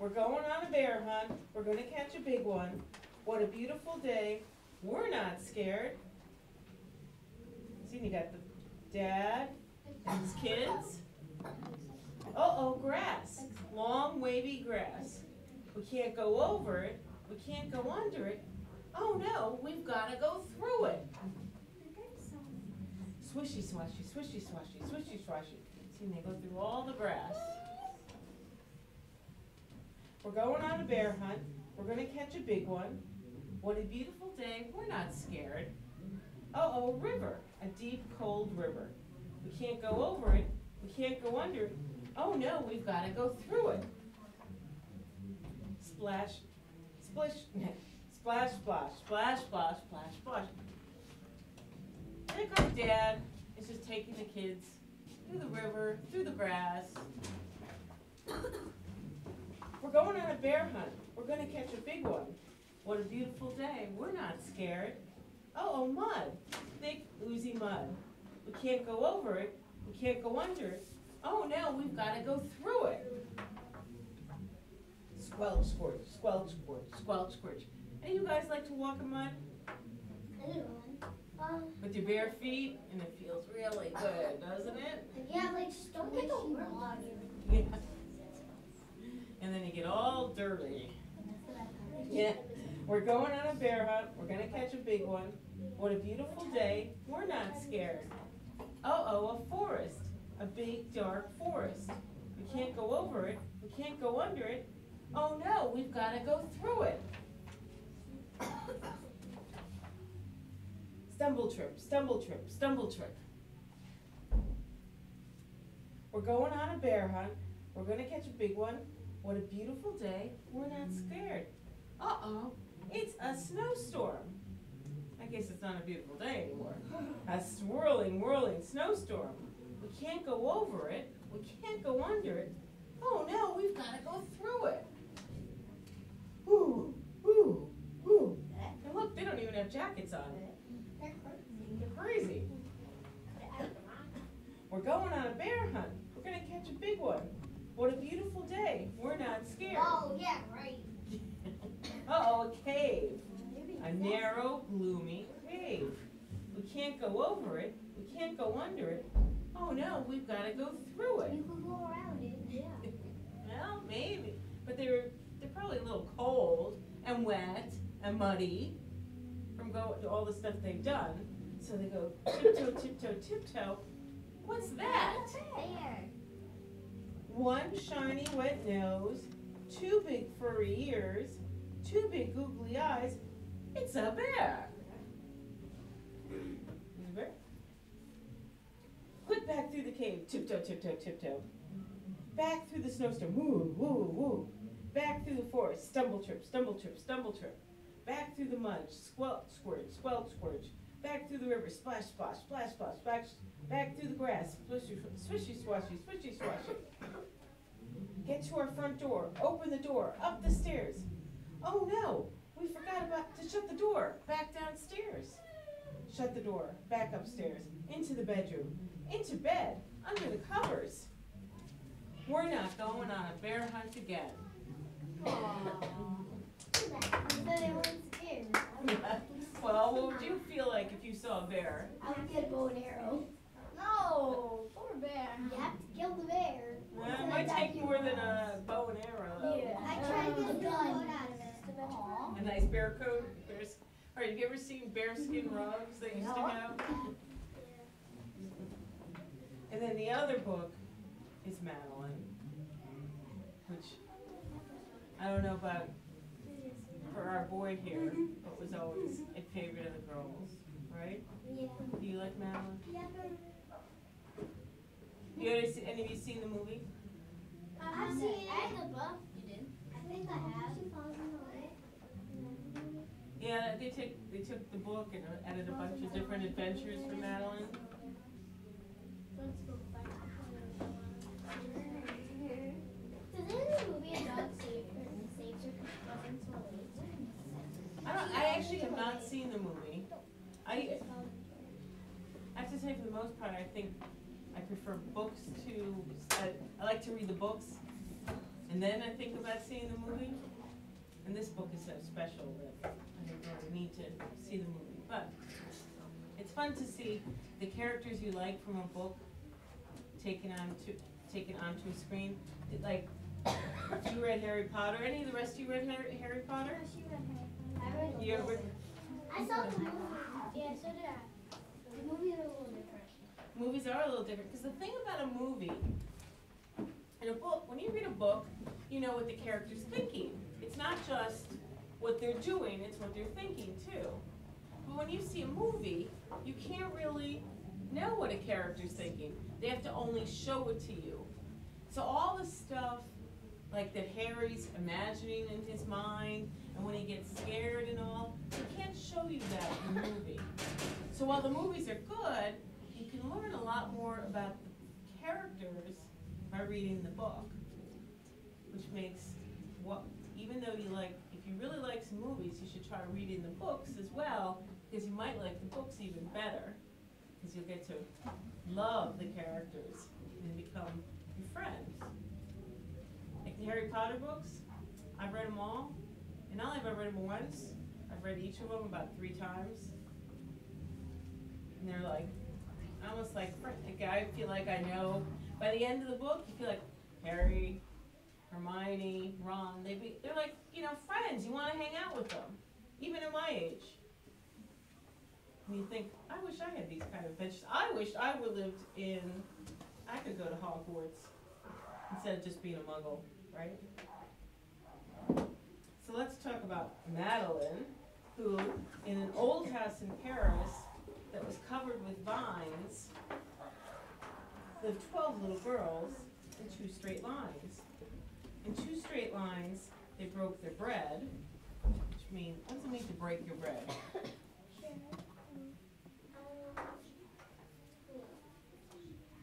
We're going on a bear hunt. We're gonna catch a big one. What a beautiful day. We're not scared. See, you got the dad and his kids. Uh-oh, grass. Long, wavy grass. We can't go over it. We can't go under it. Oh no, we've gotta go through it. Swishy swashy, swishy swashy, swishy swashy. See, they go through all the grass. We're going on a bear hunt. We're gonna catch a big one. What a beautiful day. We're not scared. Uh-oh, river. A deep, cold river. We can't go over it. We can't go under it. Oh no, we've gotta go through it. Splash, splish, splash, splash, splash, splash, splash, splash. There goes Dad. Is just taking the kids through the river, through the grass. We're going on a bear hunt. We're going to catch a big one. What a beautiful day. We're not scared. Uh-oh, mud. Thick, oozy mud. We can't go over it. We can't go under it. Oh no, we've got to go through it. Squelch, squirch, squelch, squirch, squelch, squirch. Any of you guys like to walk in mud? With your bare feet? And it feels really good, doesn't it? Yeah, like don't get the water. Yeah. And then you get all dirty. Yeah. We're going on a bear hunt. We're going to catch a big one. What a beautiful day. We're not scared. Uh-oh, a forest. A big, dark forest. We can't go over it. We can't go under it. Oh no, we've got to go through it. Stumble trip, stumble trip, stumble trip. We're going on a bear hunt. We're going to catch a big one. What a beautiful day. We're not scared. Uh-oh, it's a snowstorm. I guess it's not a beautiful day anymore. A swirling, whirling snowstorm. We can't go over it. We can't go under it. Oh no, we've got to go through it. Ooh, ooh, ooh. And look, they don't even have jackets on. They're crazy. We're going on a bear hunt. We're going to catch a big one. What a beautiful day. We're not scared. Oh, yeah, right. Uh-oh, a cave. A narrow, gloomy cave. We can't go over it. We can't go under it. Oh no, we've got to go through it. You can go around it, yeah. Well, maybe. But they're probably a little cold and wet and muddy from all the stuff they've done. So they go tiptoe, tiptoe, tiptoe. What's that? Bear. One shiny wet nose, two big furry ears, two big googly eyes. It's a bear. Is a bear? Quick back through the cave. Tiptoe, tiptoe, tiptoe. Back through the snowstorm. Woo, woo, woo. Back through the forest. Stumble trip, stumble trip, stumble trip. Back through the mud. Squelch, squirch, squelch, squirch. Back through the river. Splash, splash, splash, splash. Back through the grass. Swishy, swishy, swashy, swishy, swashy. Get to our front door. Open the door. Up the stairs. Oh no, we forgot to shut the door. Back downstairs. Shut the door. Back upstairs. Into the bedroom. Into bed. Under the covers. We're not going on a bear hunt again. They weren't scared. Well, what would you feel like if you saw a bear? I would get a bow and arrow. No, poor bear. You have to kill the bear. It might take more than a bow and arrow, though. Yeah. I tried to get a gun out of it. A nice bear coat. All right, have you ever seen bearskin rugs they used to have? And then the other book is Madeline, which I don't know about for our boy here, but was always a favorite of the girls, right? Yeah. Do you like Madeline? Yeah. Any of you seen the movie? I've seen the book. You did? I think I have. Yeah, they took the book and added a bunch of different adventures for Madeline. I actually have not seen the movie. I have to say, for the most part, I think I prefer books to. I like to read the books and then I think about seeing the movie. And this book is so special that I don't really need to see the movie. But it's fun to see the characters you like from a book taken onto a screen. Like, you read Harry Potter. Any of the rest of you read Harry Potter? Yeah, she read Harry Potter. You ever? I saw the movie. Yeah, so did I. The movies are a little different. Movies are a little different, because the thing about a movie, in a book, when you read a book, you know what the character's thinking. It's not just what they're doing, it's what they're thinking too. But when you see a movie, you can't really know what a character's thinking. They have to only show it to you. So all the stuff like that Harry's imagining in his mind, and when he gets scared and all, they can't show you that in the movie. So while the movies are good, you can learn a lot more about the characters by reading the book, which makes even though if you really like some movies, you should try reading the books as well, because you might like the books even better, because you'll get to love the characters and become your friends. Like the Harry Potter books, I've read them all, and not only have I read them once, I've read each of them about 3 times, and they're like, almost like I feel like I know, by the end of the book, you feel like Harry, Hermione, Ron, they're like, friends. You want to hang out with them, even at my age. And you think, I wish I had these kind of adventures. I wish I would lived I could go to Hogwarts instead of just being a muggle, right? So let's talk about Madeline, who, in an old house in Paris that was covered with vines, lived 12 little girls in 2 straight lines. In 2 straight lines, they broke their bread, which means, what does it mean to break your bread?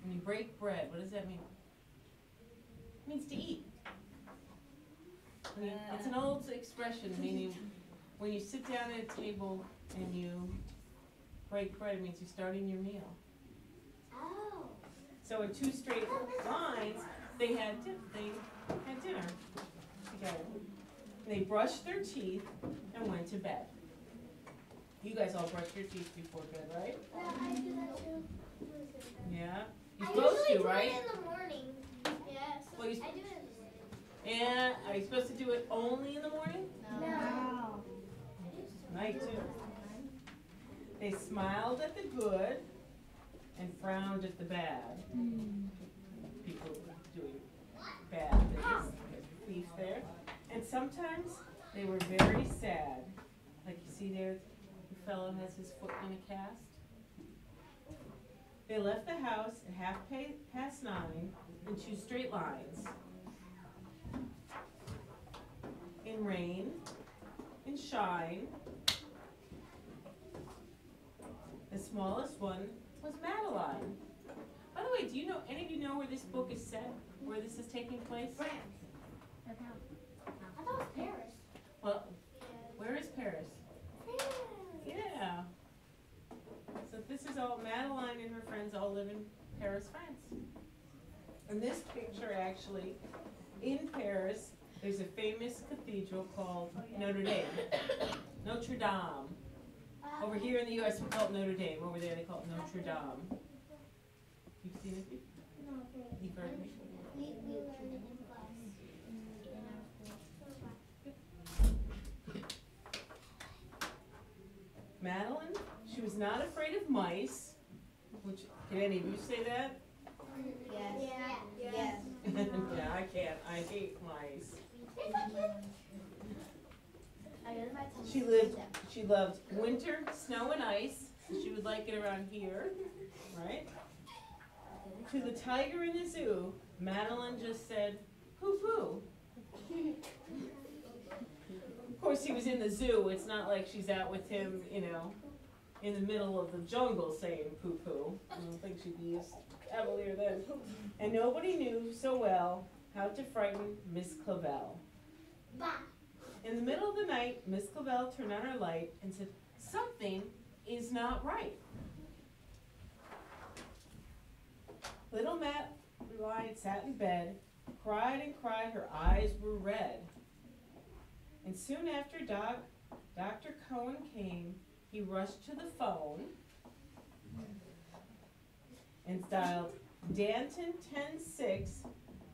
When you break bread, what does that mean? It means to eat. It's an old expression, meaning when you sit down at a table and you break bread, it means you're starting your meal. Oh. So in 2 straight lines, they had dinner together. And they brushed their teeth and went to bed. You guys all brush your teeth before bed, right? Yeah, I do that too. Yeah? You're supposed to, right? I usually do it in the morning. Yeah, so Well, I do it in the morning. And are you supposed to do it only in the morning? No. Night too. They smiled at the good and frowned at the bad. People doing bad things, thief there. And sometimes they were very sad. Like you see there, the fellow has his foot in a cast. They left the house at 9:30 in 2 straight lines. In rain, in shine. The smallest one was Madeline. By the way, do you know, any of you know where this book is set? Where this is taking place? France. I thought it was Paris. Well, where is Paris? Yeah. So this is all, Madeline and her friends all live in Paris, France. And this picture actually, in Paris, there's a famous cathedral called Notre Dame. Notre Dame. Over here in the U.S. we call it Notre Dame. Over there they call it Notre Dame. You've seen it? No, You've heard it? we learned it in class. Madeline, she was not afraid of mice, which, can any of you say that? Yes. Yes. Yeah, I can't. I hate mice. She loved winter, snow and ice. She would like it around here, right? To the tiger in the zoo, Madeline just said, "Pooh pooh." Of course, he was in the zoo. It's not like she's out with him, in the middle of the jungle saying "pooh pooh." I don't think she'd be as cavalier then. And nobody knew so well how to frighten Miss Clavel. In the middle of the night, Miss Clavel turned on her light and said, "Something is not right." Little Madeline sat in bed, cried and cried, her eyes were red. And soon after Dr. Cohen came, he rushed to the phone and dialed Danton 106.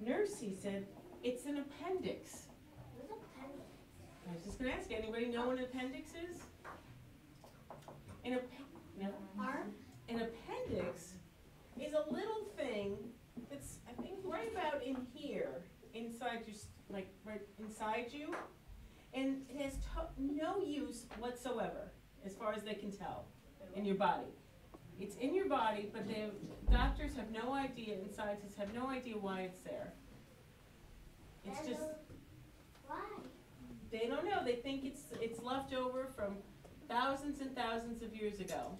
Nurse, he said, it's an appendix. What's appendix? I was just going to ask, anybody know what an appendix is? An appendix is a little thing that's, I think, right about in here, inside your, like right inside you, and it has no use whatsoever, as far as they can tell, in your body. It's in your body, but doctors have no idea, and scientists have no idea why it's there. It's just, why? they don't know. They think it's left over from thousands and thousands of years ago.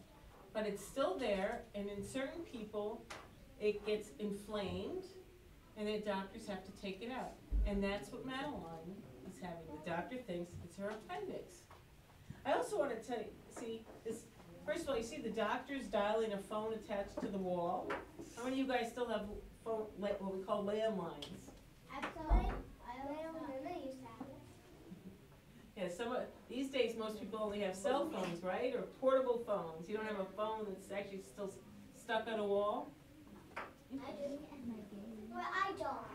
But it's still there, and in certain people, it gets inflamed, and the doctors have to take it out. And that's what Madeline is having. The doctor thinks it's her appendix. I also want to tell you, see, this. First of all, you see the doctor's dialing a phone attached to the wall. How many of you guys still have phone, what we call landlines? Absolutely. I used to have it. Yeah, these days most people only have cell phones, right? Or portable phones. You don't have a phone that's actually still stuck on a wall? I do. Well, I don't.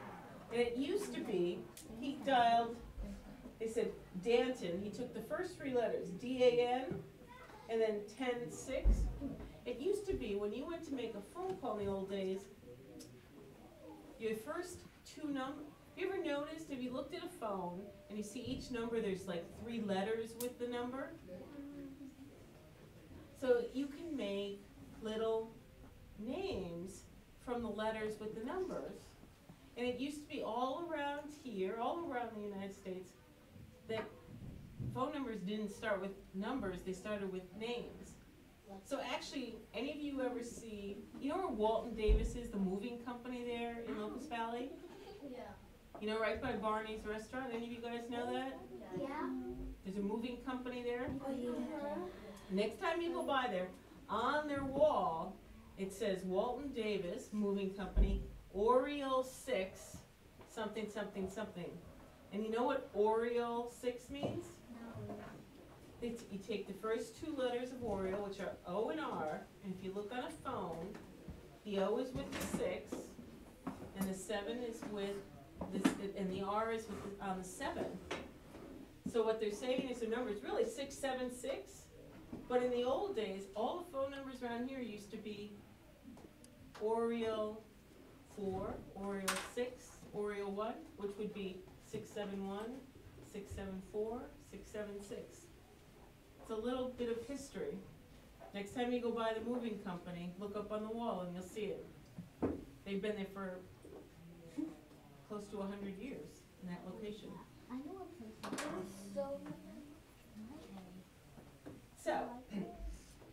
And it used to be, he dialed, they said Danton, he took the first three letters, D-A-N, and then 10-6. It used to be when you went to make a phone call in the old days, your first two numbers, you ever noticed if you looked at a phone and you see each number there's like 3 letters with the number? So you can make little names from the letters with the numbers. And it used to be all around here, all around the United States, that phone numbers didn't start with numbers, they started with names. So actually, any of you ever see, you know where Walton Davis is, the moving company there in Locust Valley? Yeah. You know, right by Barney's restaurant, any of you guys know that? Yeah. There's a moving company there. Oh, yeah. Next time you go by there, on their wall, it says Walton Davis Moving Company, Oriole 6, something, something, something. And you know what Oriole 6 means? You take the first 2 letters of Oriole, which are O and R, and if you look on a phone, the O is with the 6, and the 7 is with this, and the R is with on the 7. So what they're saying is the number is really 676, but in the old days, all the phone numbers around here used to be Oriole 4, Oriole 6, Oriole 1, which would be 671, 674, 676. It's a little bit of history. Next time you go by the moving company, look up on the wall and you'll see it. They've been there for close to 100 years in that location. I know a place. So,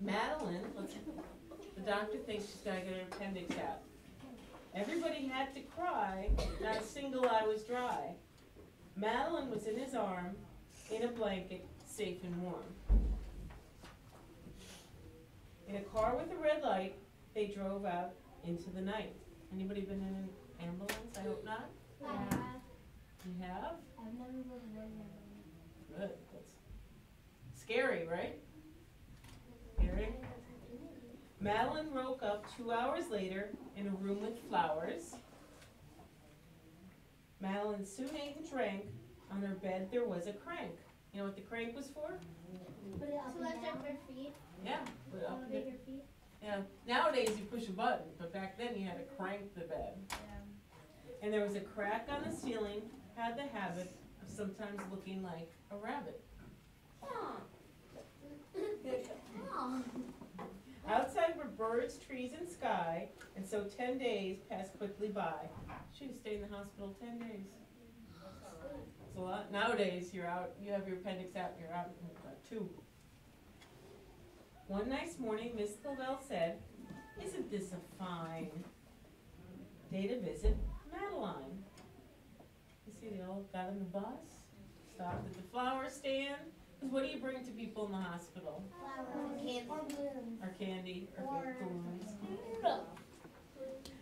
Madeline, the doctor thinks she's got to get her appendix out. Everybody had to cry, not a single eye was dry. Madeline was in his arm, in a blanket, safe and warm. In a car with a red light, they drove out into the night. Anybody been in an ambulance? I hope not. Yeah. You have? I've never been in one. Good. That's scary, right? Scary. Madeline woke up 2 hours later in a room with flowers. Madeline soon ate and drank. On her bed there was a crank. You know what the crank was for? Put it up so that's up her feet. Yeah. Put it up Elevate her feet. Yeah. Nowadays you push a button, but back then you had to crank the bed. Yeah. And there was a crack on the ceiling, had the habit of sometimes looking like a rabbit. Outside were birds, trees, and sky, and so 10 days passed quickly by. She would stay in the hospital 10 days. It's a lot. Nowadays, you're out, you have your appendix out, and you're out in about 2. One nice morning, Miss Caldwell said, "Isn't this a fine day to visit Madeline?" You see, they all got on the bus, stopped at the flower stand. Because what do you bring to people in the hospital? Flowers. Or candy, or balloons.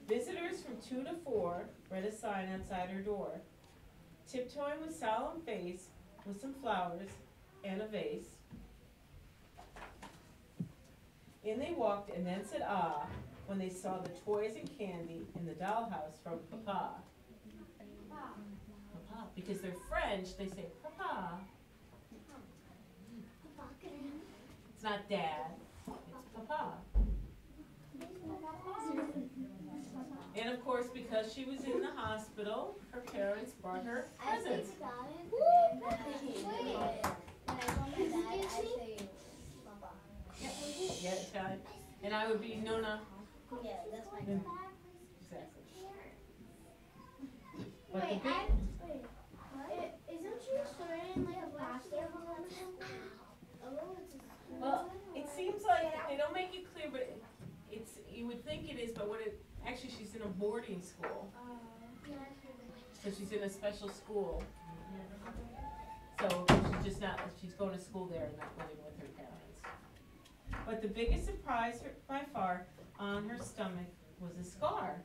Visitors from 2 to 4, read a sign outside her door. Tiptoeing with solemn face, with some flowers and a vase. In they walked and then said ah, when they saw the toys and candy in the dollhouse from Papa. Papa, because they're French, they say Papa. It's not Dad, it's Papa. And of course, because she was in the hospital, her parents brought her presents. Yeah, Italian. And I would be Nona. Yeah, that's my Exactly. But the big, isn't she starting like a pastor? well, it seems like they don't make it clear, but it's, you would think it is, but what it, actually she's in a boarding school. So she's in a special school. So she's just not, she's going to school there and not living with her parents. But the biggest surprise by far on her stomach was a scar.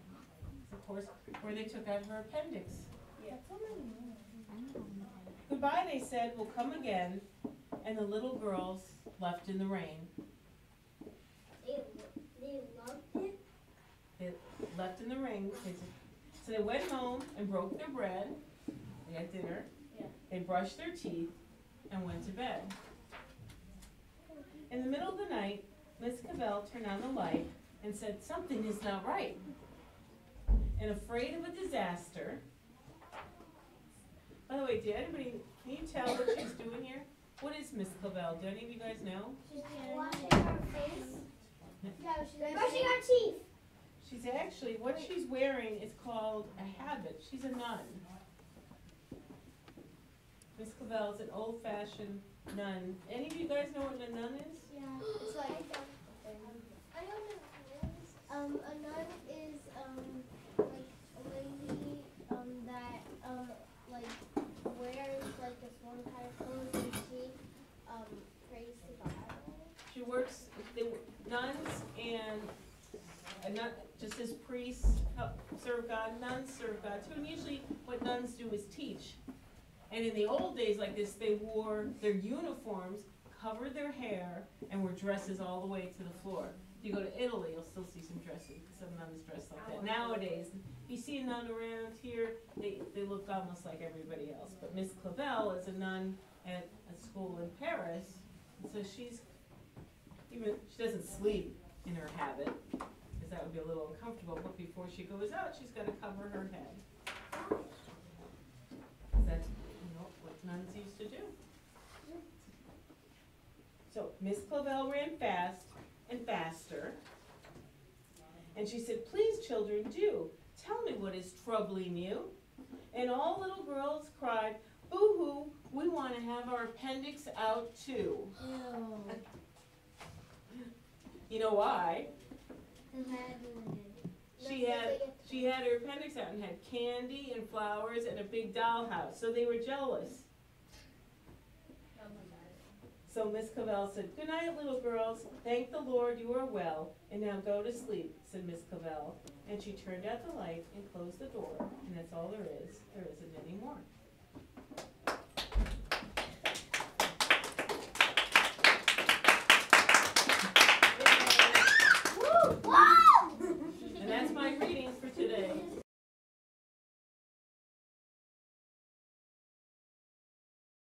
Of course, where they took out her appendix. Yeah. Goodbye, they said, we'll come again. And the little girls left in the rain. They loved it? They left in the rain. So they went home and broke their bread. They had dinner. Yeah. They brushed their teeth and went to bed. In the middle of the night, Miss Cavell turned on the light and said, something is not right. And afraid of a disaster. By the way, did anybody, can you tell what she's doing here? What is Miss Cavell? Do any of you guys know? She's washing her face. No, she's brushing her teeth. She's actually, what she's wearing is called a habit. She's a nun. Miss Cavell is an old-fashioned nun. Any of you guys know what a nun is? Yeah. It's like, I don't know. A nun is like a lady that like wears like this one kind of clothes and she prays to God. She works, nuns and not just as priests help serve God, nuns serve God too. And usually what nuns do is teach. And in the old days like this, they wore their uniforms, covered their hair, and wore dresses all the way to the floor. If you go to Italy, you'll still see some dresses, some nuns dressed like that. Nowadays, if you see a nun around here, they look almost like everybody else. But Miss Cavell is a nun at a school in Paris, and so she doesn't sleep in her habit, because that would be a little uncomfortable, but before she goes out, she's got to cover her head. That's what nuns used to do. So Miss Clavell ran fast and faster, and she said, please children, do tell me what is troubling you. And all little girls cried, boo-hoo, we want to have our appendix out too. Ew. You know why? She had her appendix out and had candy and flowers and a big dollhouse, so they were jealous. So Miss Cavell said, good night, little girls. Thank the Lord you are well, and now go to sleep, said Miss Cavell. And she turned out the light and closed the door, and that's all there is. There isn't any more.